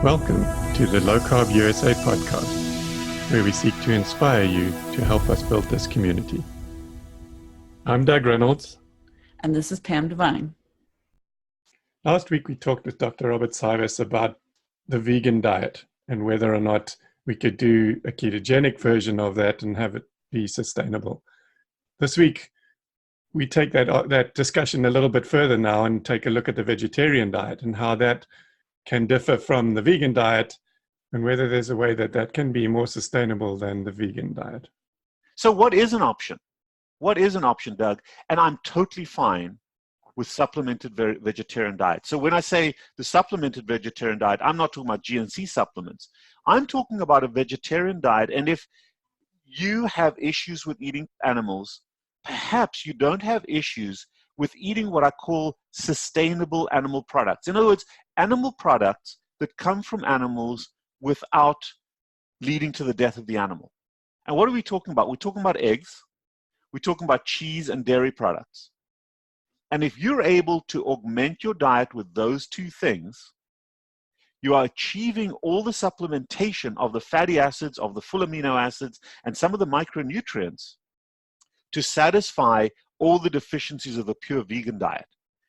Welcome to the LowCarbUSA podcast, where we seek to inspire you to help us build this community. I'm Doug Reynolds. And this is Pam Devine. Last week we talked with Dr. Robert Cywes about the vegan diet and whether or not we could do a ketogenic version of that and have it be sustainable. This week we take that discussion a little bit further now and take a look at the vegetarian diet and how that can differ from the vegan diet and whether there's a way that that can be more sustainable than the vegan diet. So what is an option? What is an option, Doug? And I'm totally fine with supplemented vegetarian diet. So when I say the supplemented vegetarian diet, I'm not talking about GNC supplements. I'm talking about a vegetarian diet. And if you have issues with eating animals, perhaps you don't have issues with eating what I call sustainable animal products. In other words, animal products that come from animals without leading to the death of the animal. And what are we talking about? We're talking about eggs. We're talking about cheese and dairy products. And if you're able to augment your diet with those two things, you are achieving all the supplementation of the fatty acids, of the full amino acids, and some of the micronutrients to satisfy all the deficiencies of the pure vegan diet.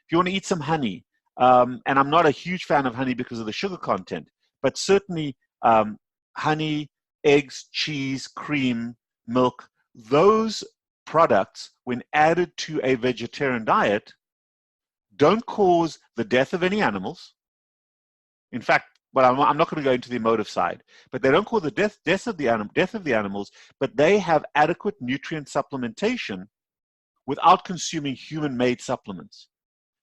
If you want to eat some honey, and I'm not a huge fan of honey because of the sugar content, but certainly honey, eggs, cheese, cream, milk, those products, when added to a vegetarian diet, don't cause the death of any animals. In fact, well, I'm not going to go into the emotive side, but they don't cause the death of the animals, but they have adequate nutrient supplementation without consuming human-made supplements.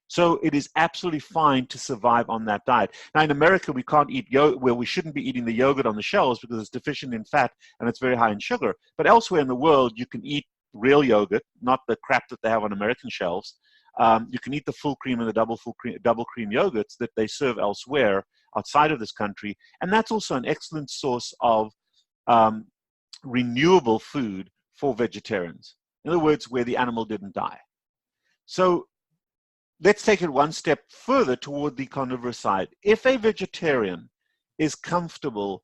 So it is absolutely fine to survive on that diet. Now in America, we can't eat we shouldn't be eating the yogurt on the shelves because it's deficient in fat and it's very high in sugar. But elsewhere in the world, you can eat real yogurt, not the crap that they have on American shelves. You can eat the full cream and the double cream yogurts that they serve elsewhere outside of this country. And that's also an excellent source of renewable food for vegetarians. In other words, where the animal didn't die. So let's take it one step further toward the carnivorous side. If a vegetarian is comfortable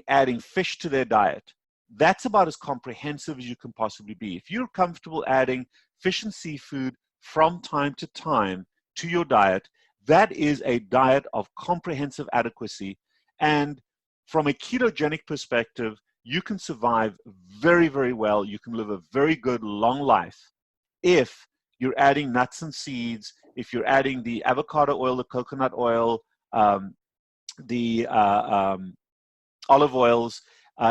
adding fish to their diet, that's about as comprehensive as you can possibly be. If you're comfortable adding fish and seafood from time to time to your diet, that is a diet of comprehensive adequacy. And from a ketogenic perspective, you can survive very, very well. You can live a very good, long life if you're adding nuts and seeds, if you're adding the avocado oil, the coconut oil, the olive oils,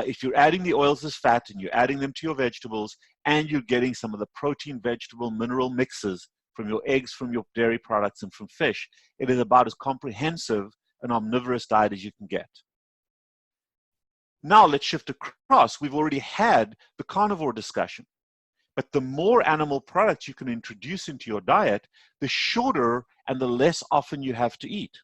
if you're adding the oils as fat and you're adding them to your vegetables, and you're getting some of the protein, vegetable, mineral mixes from your eggs, from your dairy products, and from fish, it is about as comprehensive an omnivorous diet as you can get. Now let's shift across. We've already had the carnivore discussion. But the more animal products you can introduce into your diet, the shorter and the less often you have to eat.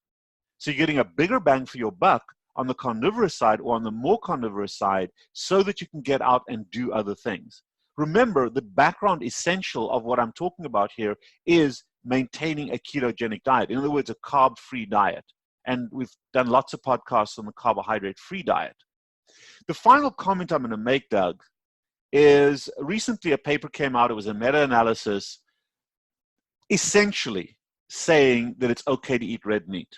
So you're getting a bigger bang for your buck on the carnivorous side or on the more carnivorous side so that you can get out and do other things. Remember, the background essential of what I'm talking about here is maintaining a ketogenic diet. In other words, a carb-free diet. And we've done lots of podcasts on the carbohydrate-free diet. The final comment I'm going to make, Doug, is recently a paper came out. It was a meta-analysis essentially saying that it's okay to eat red meat.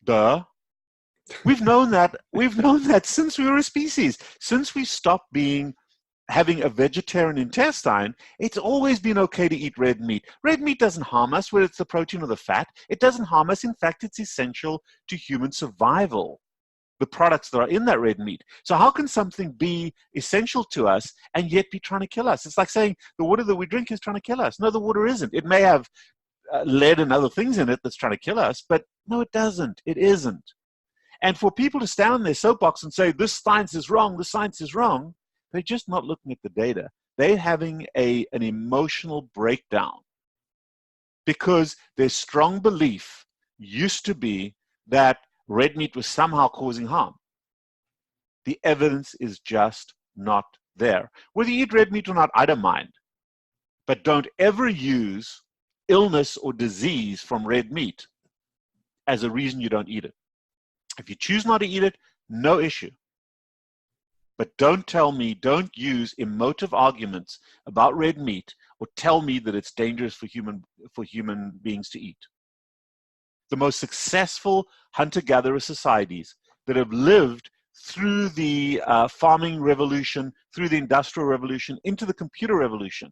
Duh. We've known that since we were a species. Since we stopped having a vegetarian intestine, it's always been okay to eat red meat. Red meat doesn't harm us, whether it's the protein or the fat. It doesn't harm us. In fact, it's essential to human survival, the products that are in that red meat. So how can something be essential to us and yet be trying to kill us? It's like saying the water that we drink is trying to kill us. No, the water isn't. It may have lead and other things in it that's trying to kill us, but no, it doesn't. It isn't. And for people to stand on their soapbox and say, this science is wrong, this science is wrong, they're just not looking at the data. They're having an emotional breakdown because their strong belief used to be that red meat was somehow causing harm. The evidence is just not there. Whether you eat red meat or not, I don't mind. But don't ever use illness or disease from red meat as a reason you don't eat it. If you choose not to eat it, no issue. But don't use emotive arguments about red meat or tell me that it's dangerous for human beings to eat. The most successful hunter-gatherer societies that have lived through the farming revolution, through the industrial revolution, into the computer revolution,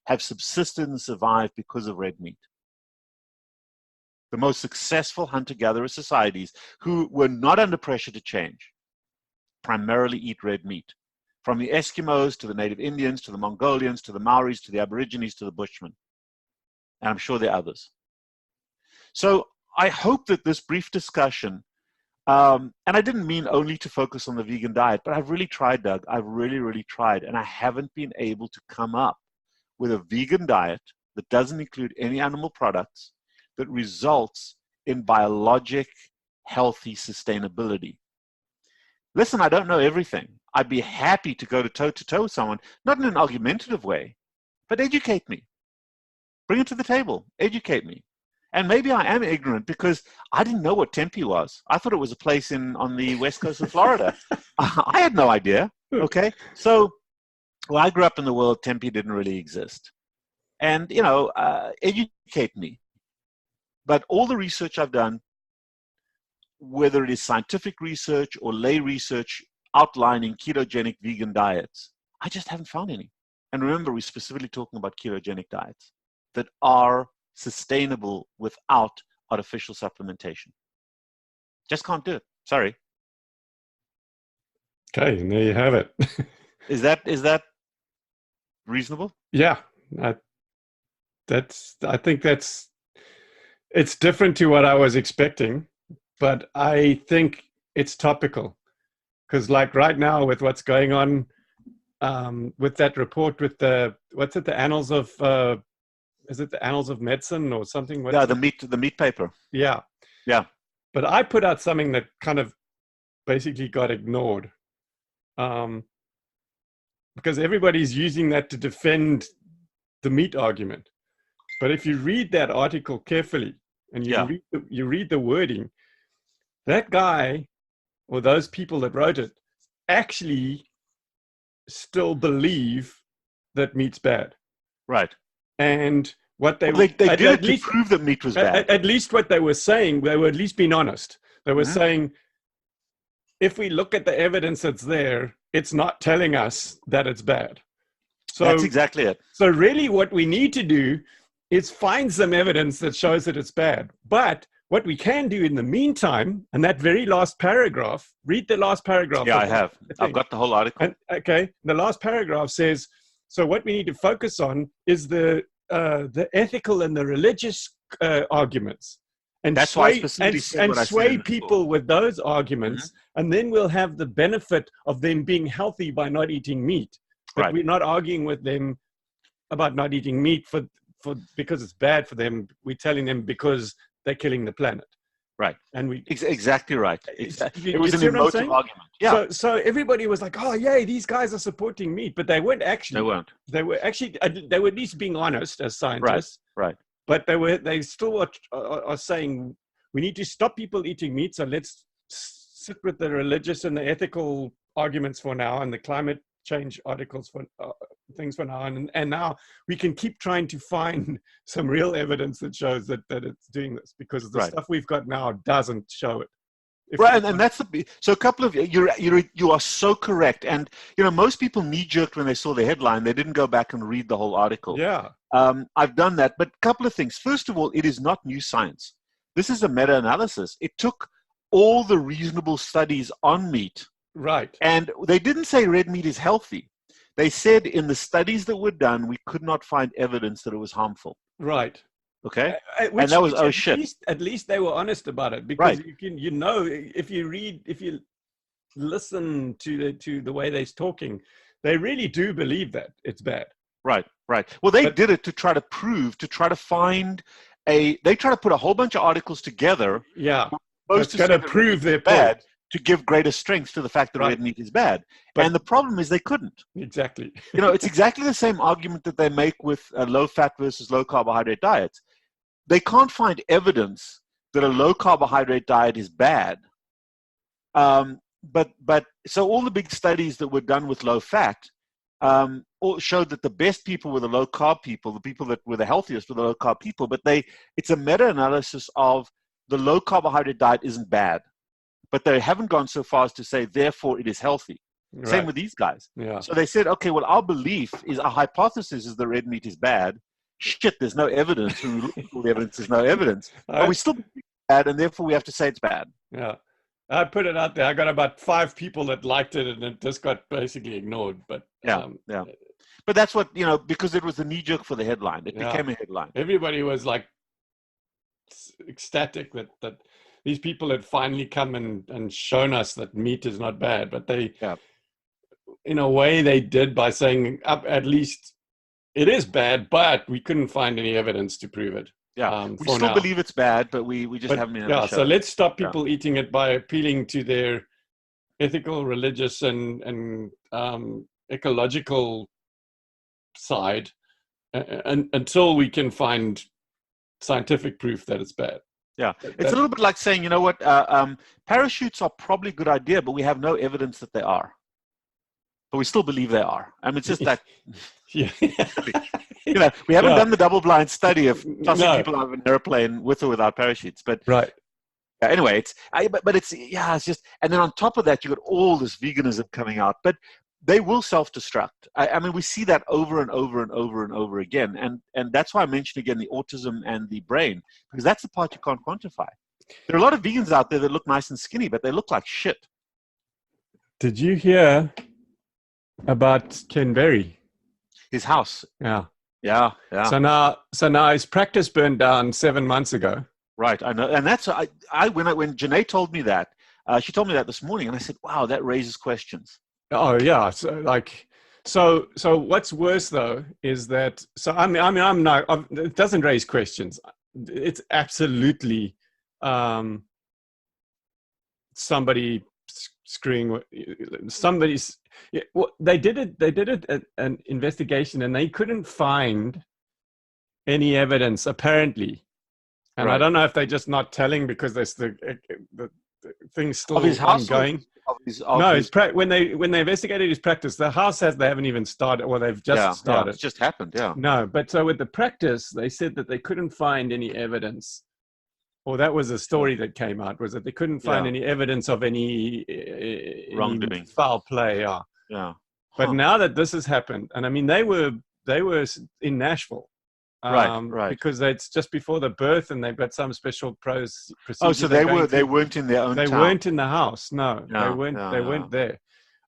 have subsisted and survived because of red meat. The most successful hunter-gatherer societies who were not under pressure to change primarily eat red meat. From the Eskimos to the native Indians, to the Mongolians, to the Maoris, to the Aborigines, to the Bushmen. And I'm sure there are others. So I hope that this brief discussion, and I didn't mean only to focus on the vegan diet, but I've really tried, Doug. I've really, really tried. And I haven't been able to come up with a vegan diet that doesn't include any animal products that results in biologic, healthy sustainability. Listen, I don't know everything. I'd be happy to go toe-to-toe with someone, not in an argumentative way, but educate me. Bring it to the table. Educate me. And maybe I am ignorant because I didn't know what Tempe was. I thought it was a place on the west coast of Florida. I had no idea. Okay. So, well, I grew up in the world Tempe didn't really exist. And, educate me. But all the research I've done, whether it is scientific research or lay research outlining ketogenic vegan diets, I just haven't found any. And remember, we're specifically talking about ketogenic diets that are sustainable without artificial supplementation. Just can't do it. Sorry. Okay, and there you have it. Is that reasonable? Yeah, I think it's different to what I was expecting, but I think it's topical because, like right now, with what's going on with that report with the Annals of is it the Annals of Medicine or something? Yeah, the meat paper. Yeah. But I put out something that kind of basically got ignored because everybody's using that to defend the meat argument. But if you read that article carefully and you read the wording, that guy or those people that wrote it actually still believe that meat's bad. Right. And what they did it to prove that meat was bad. At least what they were saying, they were at least being honest. They were saying, if we look at the evidence that's there, it's not telling us that it's bad. So that's exactly it. So really what we need to do is find some evidence that shows that it's bad. But what we can do in the meantime, and that very last paragraph, read the last paragraph. Yeah, I have. I've got the whole article. And, okay, the last paragraph says, so what we need to focus on is the ethical and the religious arguments. And that's why I specifically said what I said sway people with those arguments, and then we'll have the benefit of them being healthy by not eating meat. But we're not arguing with them about not eating meat because it's bad for them. We're telling them because they're killing the planet. Right. And we exactly right. It was an emotive argument. Yeah. So everybody was like, "Oh, yay, these guys are supporting meat," but they weren't actually. They weren't. They were actually. They were at least being honest as scientists. Right. But they still are saying we need to stop people eating meat. So let's sit with the religious and the ethical arguments for now, and the climate change articles for things for now, and now we can keep trying to find some real evidence that shows that it's doing this, because the stuff we've got now doesn't show it. And that's so a couple of you are so correct. And most people knee-jerked when they saw the headline. They didn't go back and read the whole article. Yeah. I've done that, but a couple of things. First of all, it is not new science. This is a meta-analysis. It took all the reasonable studies on meat. Right. And they didn't say red meat is healthy. They said in the studies that were done, we could not find evidence that it was harmful. Right. Okay. And that was, at least they were honest about it, because if you listen to the way they're talking, they really do believe that it's bad. Right. Well, they did it to try to prove, they try to put a whole bunch of articles together. Yeah. It's going to prove they're bad. To give greater strength to the fact that red meat is bad. And the problem is they couldn't. Exactly. It's exactly the same argument that they make with low-fat versus low-carbohydrate diets. They can't find evidence that a low carbohydrate diet is bad. But so all the big studies that were done with low fat all showed that the best people were the low carb people, the people that were the healthiest were the low carb people. But it's a meta-analysis of the low carbohydrate diet isn't bad, but they haven't gone so far as to say therefore it is healthy. Right. Same with these guys. Yeah. So they said, okay, well, our belief is, our hypothesis is the red meat is bad. Shit, there's no evidence. When we look at all the evidence, there's no evidence. But we still believe it's bad, and therefore we have to say it's bad. Yeah. I put it out there. I got about 5 people that liked it, and it just got basically ignored. But yeah. But that's what, because it was a knee jerk for the headline. It became a headline. Everybody was like ecstatic that these people had finally come and shown us that meat is not bad. But they, in a way, they did by saying at least it is bad, but we couldn't find any evidence to prove it. Yeah, we still believe it's bad, but we just haven't been able to show so let's stop people eating it by appealing to their ethical, religious, and ecological side, and until we can find scientific proof that it's bad. Yeah, it's a little bit like saying, you know what, parachutes are probably a good idea, but we have no evidence that they are. But we still believe they are. I mean, it's just that. We haven't done the double-blind study of tossing people out of an airplane with or without parachutes. But anyway, it's just, and then on top of that, you got all this veganism coming out. But they will self-destruct. I mean, we see that over and over and over and over again. And that's why I mentioned again the autism and the brain, because that's the part you can't quantify. There are a lot of vegans out there that look nice and skinny, but they look like shit. Did you hear about Ken Berry? His house. Yeah. So now his practice burned down 7 months ago. Right, I know, and that's when Janae told me that, she told me that this morning, and I said, "Wow, that raises questions." Oh yeah, so what's worse though is that I'm not. It doesn't raise questions. It's absolutely somebody screwing somebody's. Yeah, well, they did an investigation and they couldn't find any evidence apparently, and I don't know if they're just not telling because there's the thing's still ongoing. When they investigated his practice, the house they haven't even started, or they've just started. Yeah, it's just happened. Yeah. No, but so with the practice, they said that they couldn't find any evidence. Or that was a story that came out, was that they couldn't find any evidence of any wrongdoing, foul play. Yeah. But now that this has happened, and I mean, they were in Nashville, right, because it's just before the birth, and they've got some special procedure. Oh, so they weren't in their own. They town. Weren't in the house. No, they weren't there.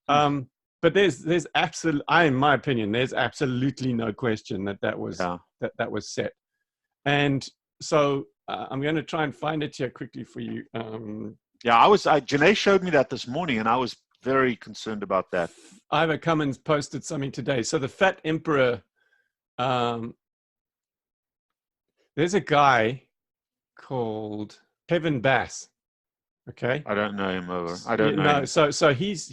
But there's absolutely, in my opinion, there's absolutely no question that was that was set, and so. I'm going to try and find it here quickly for you. Janae showed me that this morning, and I was very concerned about that. Ivor Cummins posted something today. So the Fat Emperor, there's a guy called Kevin Bass. Okay, I don't know him over. I don't know. No, so he's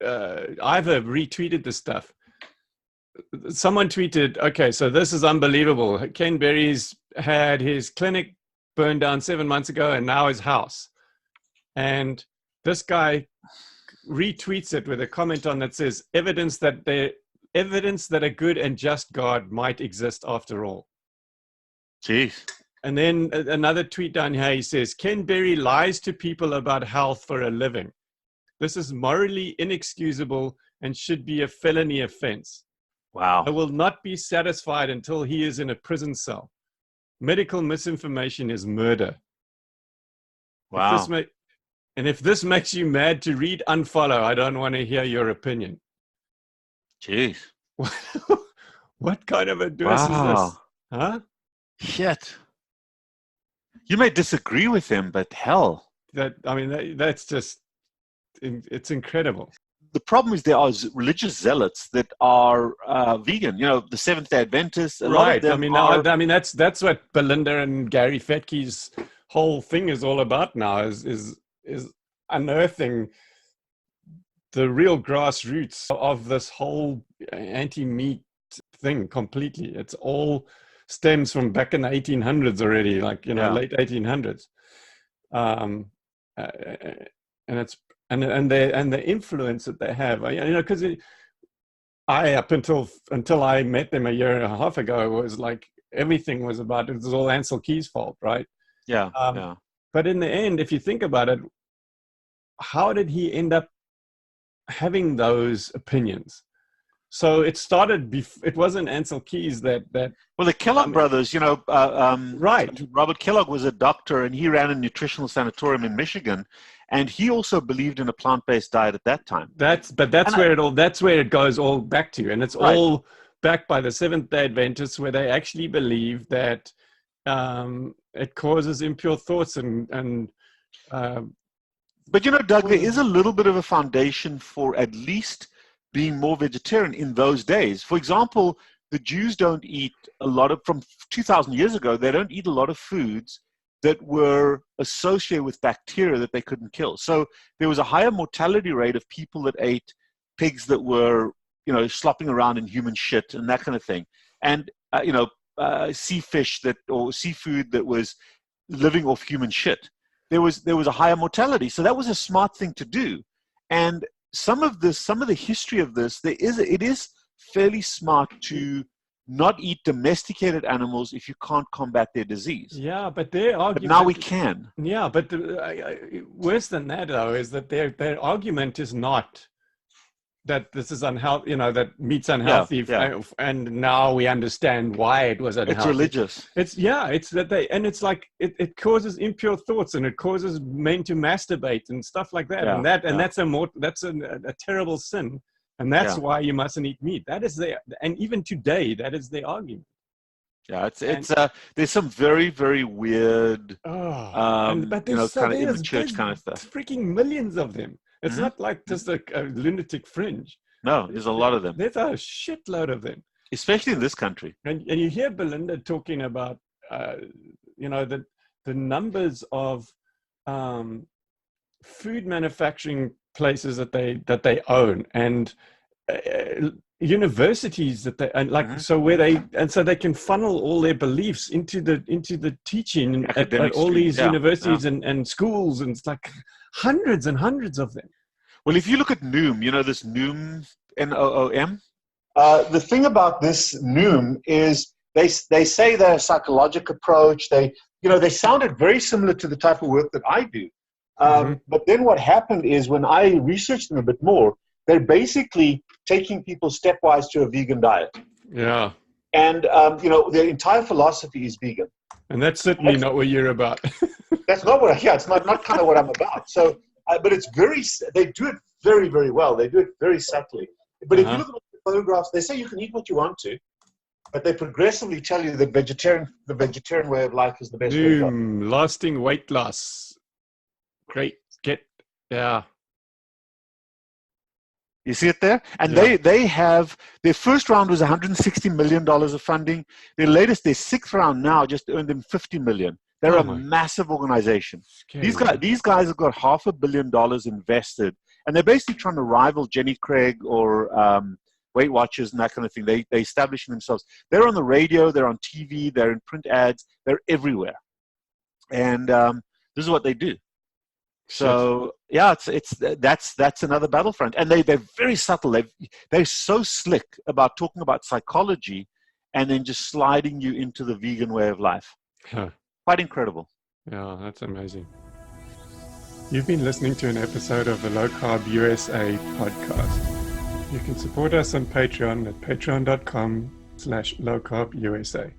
Ivor retweeted this stuff. Someone tweeted, okay, so this is unbelievable. Ken Berry's had his clinic burned down 7 months ago and now his house. And this guy retweets it with a comment on that says, evidence that a good and just God might exist after all. Jeez. And then another tweet down here, he says, Ken Berry lies to people about health for a living. This is morally inexcusable and should be a felony offense. Wow. I will not be satisfied until he is in a prison cell. Medical misinformation is murder. Wow. If this makes you mad to read, unfollow. I don't want to hear your opinion. Jeez. What kind of a dose is this? Huh? Shit. You may disagree with him, but hell. That's just, it's incredible. The problem is there are religious zealots that are vegan. The Seventh-day Adventists. Right. That's what Belinda and Gary Fettke's whole thing is all about now. Is unearthing the real grassroots of this whole anti-meat thing completely. It's all stems from back in the 1800s already, late 1800s. um, uh, and it's and the influence that they have. Because I up until I met them a year and a half ago was like everything was about it was all Ansel Keys' fault, right? Yeah. But in the end, if you think about it, how did he end up having those opinions? So it started. It wasn't Ansel Keys that. Well, the Kellogg brothers, right. Robert Kellogg was a doctor, and he ran a nutritional sanatorium in Michigan, and he also believed in a plant-based diet at that time. That's where it goes all back to, and it's right. all backed by the Seventh-day Adventists, where they actually believe that it causes impure thoughts and. But Doug, there is a little bit of a foundation for at least being more vegetarian in those days. For example, the Jews don't eat a lot of, from 2,000 years ago, they don't eat a lot of foods that were associated with bacteria that they couldn't kill. So there was a higher mortality rate of people that ate pigs that were, slopping around in human shit and that kind of thing. And, sea fish or seafood that was living off human shit. There was a higher mortality. So that was a smart thing to do. And some of the history of this, it is fairly smart to not eat domesticated animals if you can't combat their disease. Yeah, but their argument. But now we can. Yeah, but worse than that, though, is that their argument is not that this is unhealthy, that meat's unhealthy, and now we understand why it was unhealthy. It's religious. It's that it's like it causes impure thoughts, and it causes men to masturbate and stuff like that, that's a terrible sin, and that's why you mustn't eat meat. That is and even today, that is the argument. Yeah, there's some very, very weird, kind of in the church kind of stuff. Freaking millions of them. It's not like just a lunatic fringe. No, there's a lot of them. There's a shitload of them. Especially in this country. And you hear Belinda talking about, the numbers of food manufacturing places that they own, and universities that they so they can funnel all their beliefs into the teaching at all these universities and schools, and it's like hundreds and hundreds of them. Well, if you look at Noom, this Noom, Noom. The thing about this Noom is they say they're a psychological approach. They sounded very similar to the type of work that I do. But then what happened is when I researched them a bit more, they're basically taking people stepwise to a vegan diet. Yeah. And, their entire philosophy is vegan. And that's certainly not what you're about. That's not it's not kind of what I'm about. So, but they do it very, very well. They do it very subtly. But if you look at the photographs, they say you can eat what you want to, but they progressively tell you the vegetarian way of life is the best way to go. Lasting weight loss. Great. You see it there? And they have, their first round was $160 million of funding. Their sixth round now just earned them $50 million. They're a massive organization. These guys have got $500 million invested, and they're basically trying to rival Jenny Craig or Weight Watchers and that kind of thing. They establish themselves. They're on the radio, they're on TV, they're in print ads, they're everywhere. And this is what they do. So that's another battlefront, and they're very subtle. They're so slick about talking about psychology, and then just sliding you into the vegan way of life. Quite incredible. Yeah, that's amazing. You've been listening to an episode of the LowCarbUSA podcast. You can support us on Patreon at patreon.com/LowCarbUSA.